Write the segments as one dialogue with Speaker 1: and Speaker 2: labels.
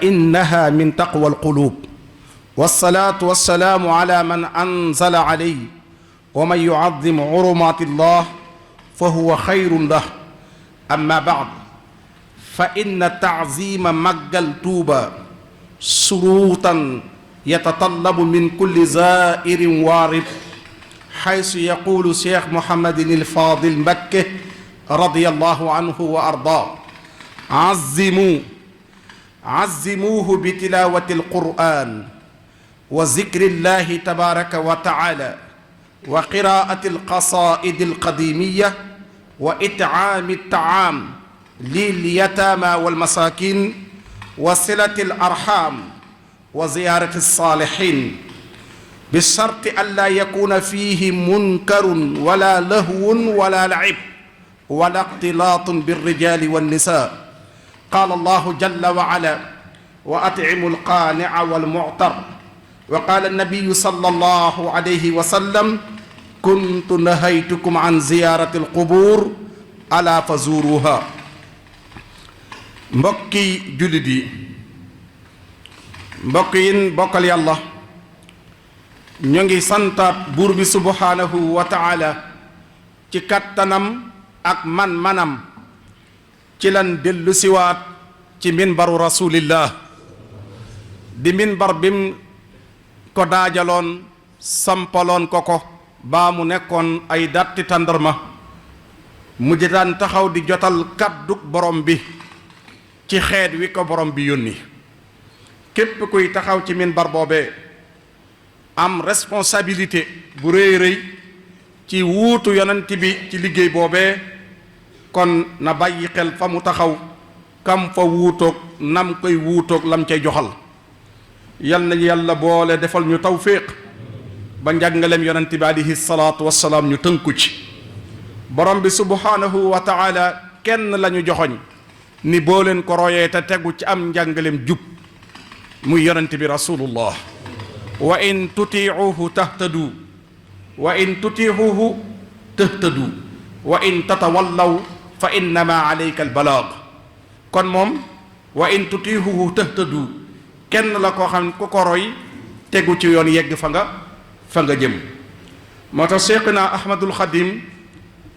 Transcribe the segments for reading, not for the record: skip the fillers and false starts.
Speaker 1: فإنها من تقوى القلوب والصلاة والسلام على من أنزل عليه ومن يعظم حرمات الله فهو خير له أما بعد فإن تعظيم مجل توبا شروطا يتطلب من كل زائر وارد حيث يقول شيخ محمد الفاضل مكة رضي الله عنه وأرضاه عزموه بتلاوة القرآن وذكر الله تبارك وتعالى وقراءة القصائد القديمية وإطعام الطعام لليتامى والمساكين وصلة الأرحام وزيارة الصالحين بالشرط ألا يكون فيه منكر ولا لهو ولا لعب ولا اختلاط بالرجال والنساء. قال الله جل وعلا وأطعموا القانع والمعتر. وقال النبي صلى الله عليه وسلم كنت نهيتكم عن زيارة القبور ألا فزوروها. mbokki jullit yi mbokk yin bokkal yàlla ñu ngi santaat buur bi subhanahu wa taala ci kattanam ak man-manam ci lan dellu siwaat ci minbaru rasulillah di minbar bim ko daajaloon sampaloon ko baa mu nekkoon ay datti tàndarma mu daan taxaw di jotal kàddug borom bi ci xeet wi ko borom bi yónni. képp kuy taxaw ci minbar boobee am responsabilité bu rëy rëy ci wuutu yonent bi ci liggéey boobee kon na bàyyi xel fa mu taxaw kam fa wuutoog nam koy wuutoog lam cay joxal. yal nañu yàlla boole defal ñu tawfiq ba njàngaleem yonent bi alayhi salaatu wassalaam ñu tënku ci. borom bi subhanahu wa taala kenn lañu joxoñ ni boo leen ko royee te tegu ci am njàngaleem jub muy yonent bi rasulullah. wa in tutiicuhu tahtadu wa in tutiicuhu tahtadu wa in tatawallaw fa innama alayka albalaag. kon moom wa in tutiicuhu tahtadu kenn la koo xam ku ko roy tegu ci yoon yegg fa nga jëm. moo tax Cheikhna Ahmadul Xadim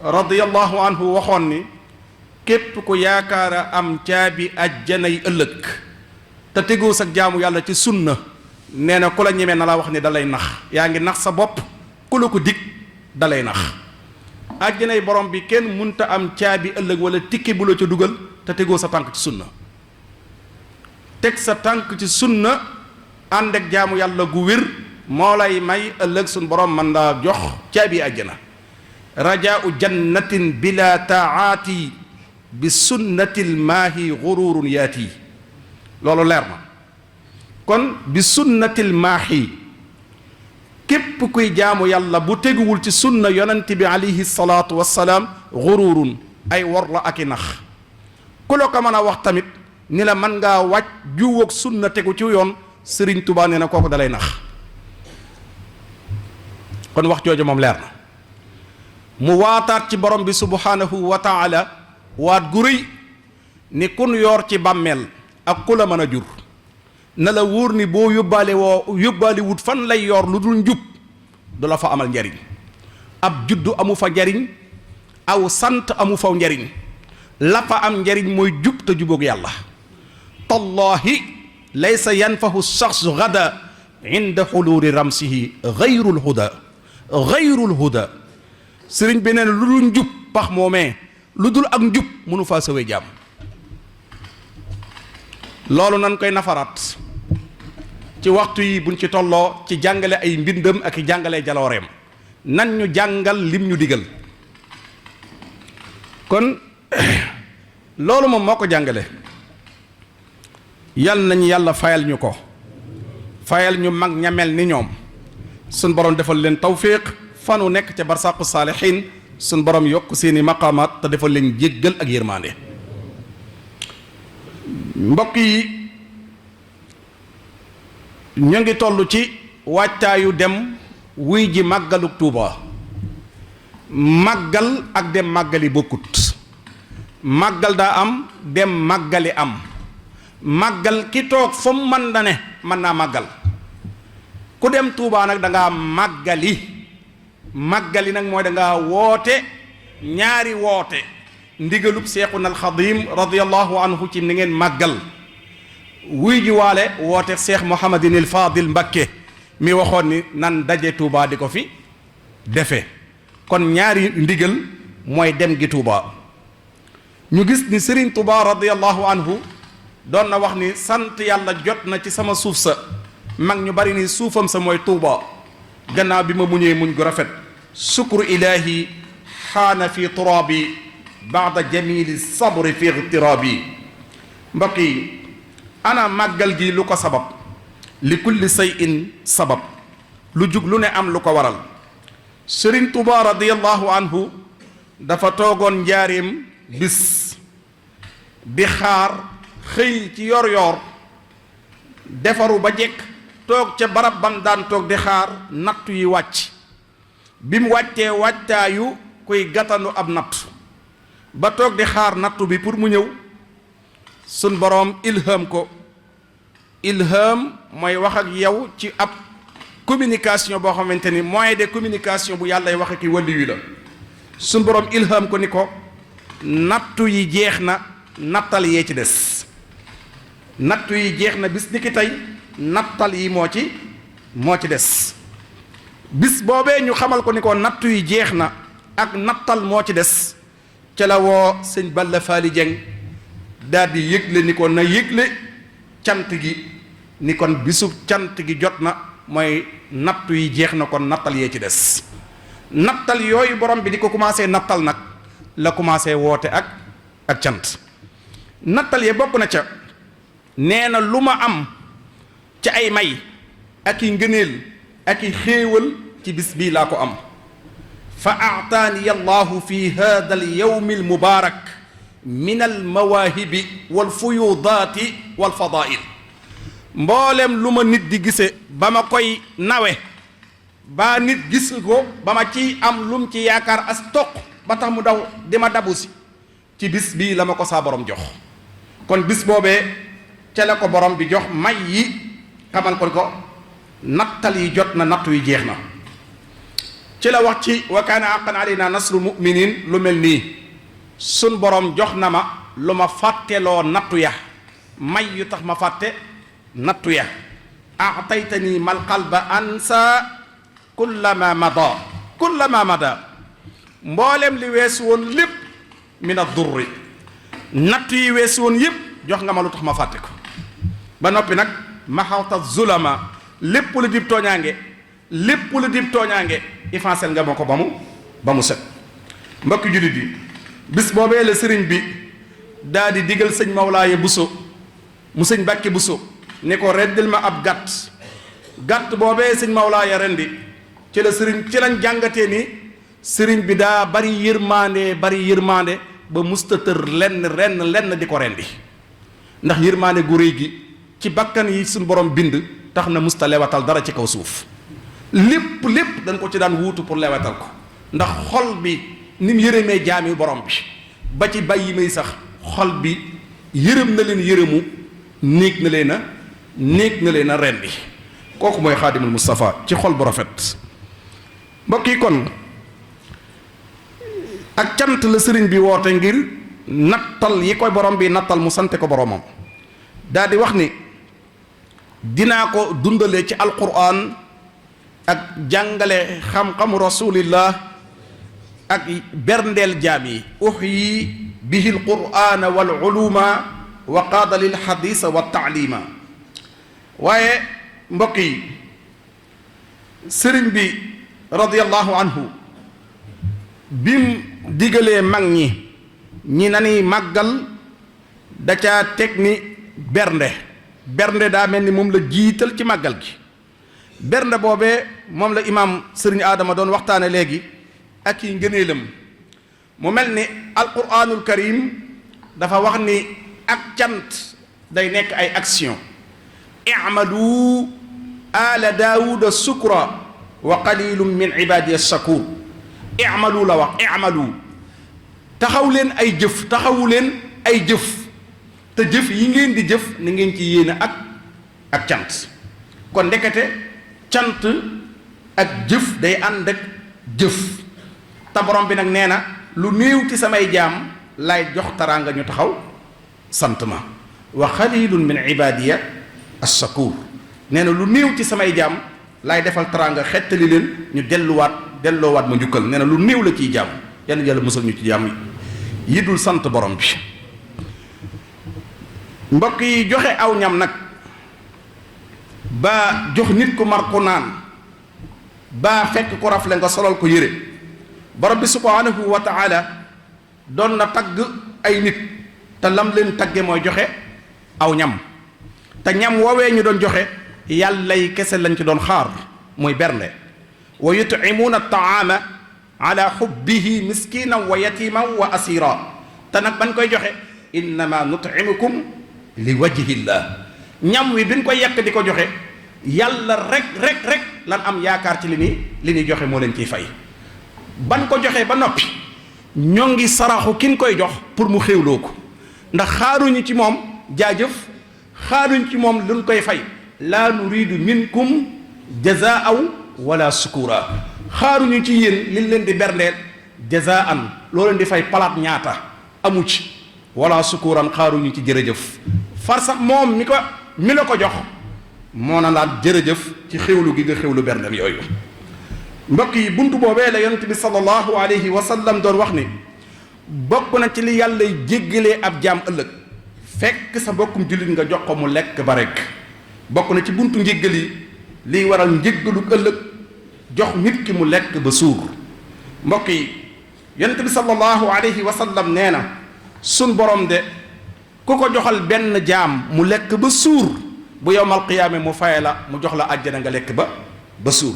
Speaker 1: radiyallahu anhu waxoon ni képp ku yaakaara am caabi ajjanay ëllëg te tegoo sa jaamu yàlla ci sunna nee na ku la ñemee na la wax ni dalay nax yaa ngi nax sa bopp ku la ko dig dalay nax. ajjanay borom bi kenn munta am caabi ëllëg wala tikki bu la ca dugal te tegoo sa tànk ci sunna. teg sa tànk ci sunna ànd ak jaamu yàlla gu wér moo lay may ëllëg suñ borom mën daa jox caabi àjjana. rajaau jannatin bila taati bi sunnatil maahi gururun yaati. loolu leer na kon bi sunnatil maahi képp kuy jaamu yàlla bu teguwul ci sunna yonent bi alayhi salaatu wassalaam gururun ay wor la ak i nax. ku la ko mën a wax tamit ni la mën ngaa wàcc juwóog sunna tegu ci yoon Sëriñ Tuubaa nee na kooku dalay nax. kon wax jooju moom leer na mu waataat ci borom bi subhanahu wa taala waat gu rëy ni kun yoor ci bàmmeel ak ku la mën a jur na la wóor ni boo yóbbaale wut fan lay yor lu dul njub du la fa amal njariñ. ab juddu amu fa njariñ aw sant amu fa njariñ la fa am njariñ mooy jub te jubóog yàlla. tallahi laysa yanfahu shaxsu gada inda xuluuri ramsihi gayrul huda sëriñ bi nee na lu dul njub pax moomee lu dul ak njub mënu faa sawee jàmm. loolu nan koy nafaraat ci waxtu yi buñ ci tolloo ci jàngale ay mbindam ak jàngale jalooreem nan ñu jàngal lim ñu digal. kon loolu moom moo ko jàngale. yal nañu yàlla fayal ñu ko fayal ñu mag ña mel ni ñoom suñ borom defal leen tawfiq fanu nekk ca barsàqu saalixiin suñ borom yokk seeni maqaamaat te defal leen jéggal ak yërmaande. mbokk yi ñu ngi toll ci wàccaayu dem wuy ji màggaluk Tuuba. màggal ak dem màggali bokkut. màggal daa am dem màggali am. màggal ki toog fu mu mën da ne mën naa màggal. ku dem Touba nag da ngaa màggali nag mooy da ngaa woote ñaari woote ndigalub Seexuna al Xadim radiyallahu anhu ci ni ngeen màggal wuy ji waale woote Seex Muhammadinil Fadil Mbakke mi waxoon ni nan daje Touba di ko fi defe kon ñaari ndigal mooy dem gi Touba. ñu gis ni Serigne Touba radiyallahu anhu doon na wax ni sant yàlla jot na ci sama suuf sa mag ñu bari ni suufam sa mooy Touba gannaaw bi ma muñee muñ gu rafet sukru ilahi xaana fi turabi baada jamili sabri fi igtirabi. mbokk yi ana màggal gi lu ko sabab li kulli shay'in sabab lu jug lu ne am lu ko waral. Serigne Touba radiyallahu anhu dafa toogoon njaareem bis di xaar xëy ci yor defaru ba jekk toog ca barab bam daan toog di xaar nattu yi wàcc bi mu wàccee wàccaayu kuy gàttanu ab nattu ba toog di xaar nattu bi pour mu ñëw sun boroom ilham ko. ilham mooy wax ak yow ci ab communication boo xamante ni moyen de communication bu yàllay waxe ki wàllu yu la sun boroom ilham ko ni ko nattu yi jeex na nattal yee ci des. nattu yi jeex na bis ni ki tey nattal yi moo ci des. bis boobee ñu xamal ko ni ko nattu yi jeex na ak nattal moo ci des ca la woo sëñ Balla Faali Jeng daal di yëgle ni ko na yëgle cant gi ni kon bisub cant gi jot na mooy nattu yi jeex na kon nattal yee ci des. nattal yooyu borom bi di ko commencé nattal nag la commencé woote ak cant. nattal yee bokk na ca nee na lu ma am ci ay may ak i ngëneel ak i xéewal ci bis bii laa ko am. fa aataani allahu fi hada al yawmi al mubarak min al mawaahibi wal fuyudaati wal fadail. mboolem lu ma nit di gise ba ma koy nawe ba nit gis ko ba ma ciy am lum ci yaakaar as toq ba tax mu daw di ma dabu si ci bis bii la ma ko saa borom jox. kon bis boobee ca la ko borom bi jox may yi xamal ko nattal yi jot na nattu yi jeex na. ci la wax ci wa kaana haqqan alayna nasru muminin lu mel nii sun borom jox na ma lu ma fàtteloo nattu ya may yu tax ma fàtte nattu ya. aataytani mal qalba ansa kullama mada mboolem li weesu woon lépp min ad-durri nattu yi weesu woon yépp jox nga ma lu tax ma fàtte ko ba noppi nag maxawta zulama lépp lu dib tooñaange ifancel nga ma ko ba mu set. mbokki jullit yi bis boobee la sëriñ bi daa di digal sëñ Mawlaaye Buso mu sëñ Mbàkke Buso ne ko reddil ma ab gàtt boobee sëñ Mawlaaye rendi ci lañ jàngatee ni sëriñ bi daa bari yërmande ba musta tër lenn di ko rendi ndax yërmande gu réy gi ci bakkan yi suñ borom bind tax na musta lewatal dara ci kaw suuf. lépp dañ ko ci daan wuutu pour lewetal ko ndax xol bi ni mu yërëmee jaami borom bi ba ci bàyyi may sax xol bi yërëm na leen yërëmu néeg na leen a rendi kooku mooy xaadimul Mustafa ci xol bu rafet. mbokk yi kon ak cant la sëriñ bi woote ngir nattal yi koy borom bi nattal mu sante ko boromam daal di wax ni dinaa ko dundale ci alquran ak jàngale xam-xamu rasulillah ak berndeel jaam yi uhyi bihi alqurana wal uluma wa qaada lil xadisa wa taalima. waaye mbokk yi sëriñ bi radiyallahu anhu bim digalee mag ñi nani màggal da caa teg ni bernde daa mel ni moom la jiital ci màggal gi. bernde boobee moom la imaam sëriñ Adama doon waxtaane léegi ak yi ngëneelam mu mel ni alquranul karim dafa wax ni ak cant day nekk ay action. i'malu ala daawuda sukra wa qalilum min ibadiya shakur. i'malu la wax i'malu taxawu leen ay jëf te jëf yi ngeen di jëf ni ngeen ci yéene ak cant kon ndekete cant ak jëf day ànd ak jëf te borom bi nag nee na lu néew ci samay jaam lay jox taraanga ñu taxaw sant ma wa xalilun min ibadiya ashakur nee na lu néew ci samay jaam lay defal taraanga xettali leen ñu delloowaat ma njukkal nee na lu néew la ciy jaam yàlla yàlla musal ñu ci jaam yi dul sant borom bi mbokk yi joxe aw ñam nag ba jox nit ku mar ku naan ba fekk ko rafle nga solal ko yére borom bi subhanahu wa taala doon na tagg ay nit te lam leen tagge mooy joxe aw ñam te ñam woowee ñu doon joxe yàllay kese lañ ci doon xaar muy bernde wa yut'imuuna at-ta'aama ala hubbihi miskinan wa yatiman wa asira te nag bañ koy joxe innama nut'imukum li wajhillah ñam wi biñ ko yekk di ko joxe yàlla rek lan am yaakaar ci li ñuy joxe moo leen ciy fay ban ko joxee ba noppi ñoo ngi saraxu kin koy jox pour mu xéewloo ko ndax xaaruñu ci moom jaajëf xaaruñ ci moom luñ koy fay laa nuridu minkum jazaaw wala sukura xaaruñu ci yéen liñ leen di berndeel jazaan loo leen di fay palaat ñaata amu ci wala sukuran xaaruñu ci jërëjëf far sax moom mi la ko jox moo na laat jërëjëf ci xéwlu gi nga xéwlu berndem yooyu mbokk yi buntu boobee la yonent bi sallallahu alayhi wa sallam doon wax ni bokk na ci li yàlla jéggalee ab jaam ëllëg fekk sa bokkum jullit nga jox ko mu lekk ba rek bokk na ci buntu njéggal yi liy waral njéggalu ëllëg jox nit ki mu lekk ba suur mbokk yi yonent bi sallallahu alayhi wa sallam nee na sun borom de ku ko joxal benn jaam mu lekk ba suur bu yowmal qiyaame mu faye la mu jox la àjjana nga lekk ba suur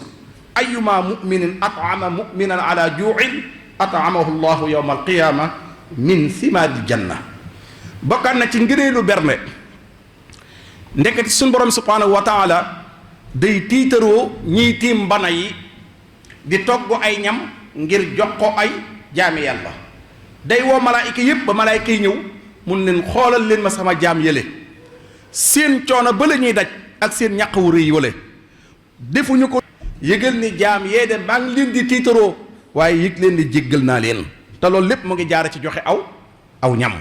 Speaker 1: ayuma muminin at'ama muminan ala juu'in at'amahu llahu yowmal qiyaama min simaaril janna bokkaan na ci ngëneelu bernde ndeketi suñ borom subhanahu wa taala day tiitaroo ñiy tiim mbana yi di togg ay ñam ngir jox ko ay jaami yàlla day woo malaayika yépp ba malaayika yi ñëw mun leen xoolal leen ma sama jaam yële seen coono ba la ñuy daj ak seen ñaq wu rëy wale defuñu ko yëgal ni jaam yee de maa ngi leen di tiitaroo waaye yëg leen di jéggal naa leen te loolu lépp mu ngi jaara ci joxe aw ñam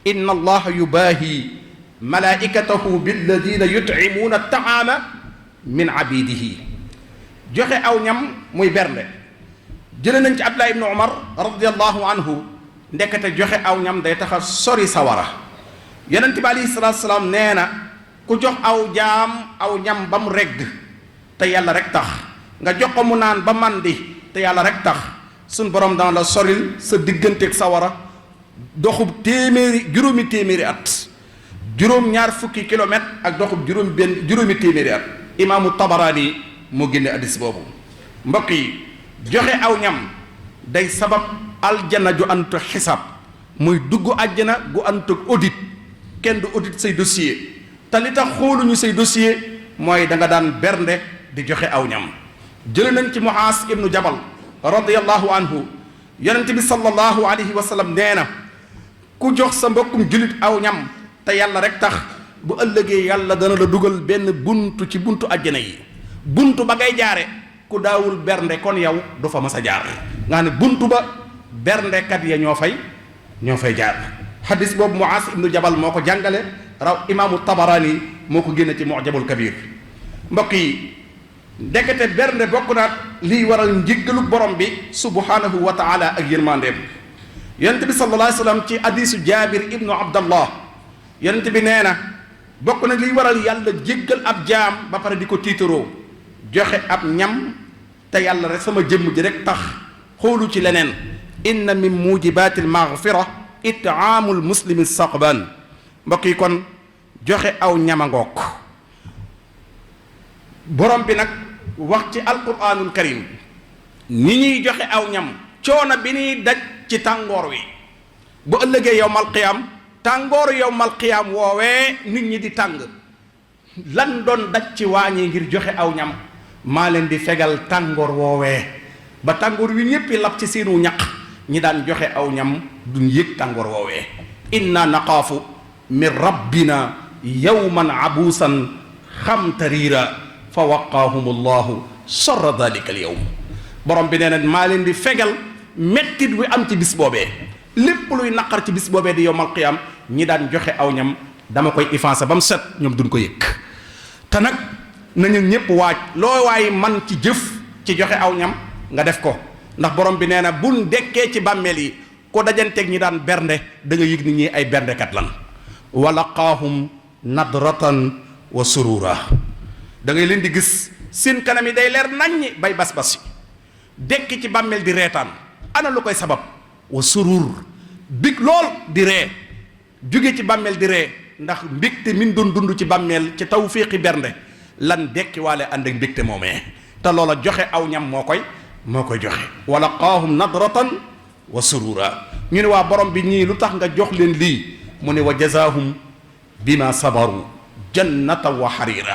Speaker 1: inna allaha yubaahi malaikatahu billadina yut'imuuna at-ta'aama min abidihi joxe aw ñam muy bernde jële nañ ci Abdullah ibn Umar radiyallahu anhu ndekete joxe aw ñam day taxa sori sawara yonent bi alayhi salaatu salaam nee na ku jox aw jaam aw ñam ba mu regg te yàlla rek tax nga jox ko mu naan ba mandi te yàlla rek tax suñ borom dana la soril sa digganteeg sawara doxub juróomi téeméeri at juróom-ñaar fukki kilomètre ak doxub juróomi téeméeri at imaamu Tabaraani moo génne addis boobu mbokk yi joxe aw ñam day sabab aljana ju antu xisaab muy dugg àjjana gu antu audit kenn du audit say dossier te li tax xooluñu say dossier mooy da nga daan bernde di joxe aw ñam jële nañ ci Muaas ibnu Jabal radiyallahu anhu yonent bi sallallahu alayhi wa sallam nee na ku jox sa mbokkum julit aw ñam te yàlla rek tax bu ëllëgee yàlla dana la dugal benn buntu ci buntu àjjana yi buntu ba ngay jaare ku daawul bernde kon yow du fa mas a jaar nga xam ne buntu ba berndekat ya ñoo fay jaar xadis boobu Muaas ibnu Jabal moo ko jàngale raw imaamu Tabaraani moo ko génne ci Mu'jamul Kabir mbokk yi ndekete bernde bokk naat liy waral njéggalu borom bi subhanahu wa taala ak yërmandeem yonent bi sallallahu alayhi wa sallam ci hadisu Jaabir ibnu Abdallah yonent bi nee na bokk na liy waral yàlla jéggal ab jaam ba pare di ko tiitaroo joxe ab ñam te yàlla rek sama jëmm ji rek tax xoolu ci leneen inna min mujibaati almaghfira it'aamul muslimi saqban mbokk yi kon joxe aw ñama ngook borom bi nag wax ci alquranul karim ni ñuy joxe aw ñam coono bi ñuy daj ci tàngoor wi bu ëllëgee yowmal qiyaam tàngooru yowmal qiyaam woowee nit ñi di tàng lan doon daj ci waañi ngir joxe aw ñam maa leen di fegal tàngoor woowee ba tàngoor wi ñéppi lab ci seenu ñaq ñi daan joxe aw ñam duñ yëg tàngoor woowee inna naqaafu min rabbina yawman abuusan xamtariira fa waqaahum allahu sharra dalika al yawm borom bi nee na maa leen di fegal mettit wi am ci bis boobee lépp luy naqar ci bis boobee di yowmal qiyaam ñi daan joxe aw ñam dama koy effacé ba mu set ñoom duñ ko yëg te nag nañu ñëpp waaj loo waay man ci jëf ci joxe aw ñam nga def ko ndax borom bi nee na buñ dekkee ci bàmmeel yi ko dajanteeg ñi daan bernde da nga yëg ni ñi ay berndekat lan wa laqaahum nadratan wa surura da ngay leen di gis seen kanam yi day leer naññi bay bas-bas yi dekki ci bàmmeel di reetaan ana lu koy sabab wa surur big lool di ree jóge ci bàmmeel di ree ndax mbégte min doon dund ci bàmmeel ci tawfiqi bernde lan dekki waale ànd ak mbégte moomee te loola joxe aw ñam moo koy joxe wa laqaahum nadratan wa surura ñu ne waa borom bi ñii lu tax nga jox leen lii mu ne wa jazaahum bima sabaru jannata wa harira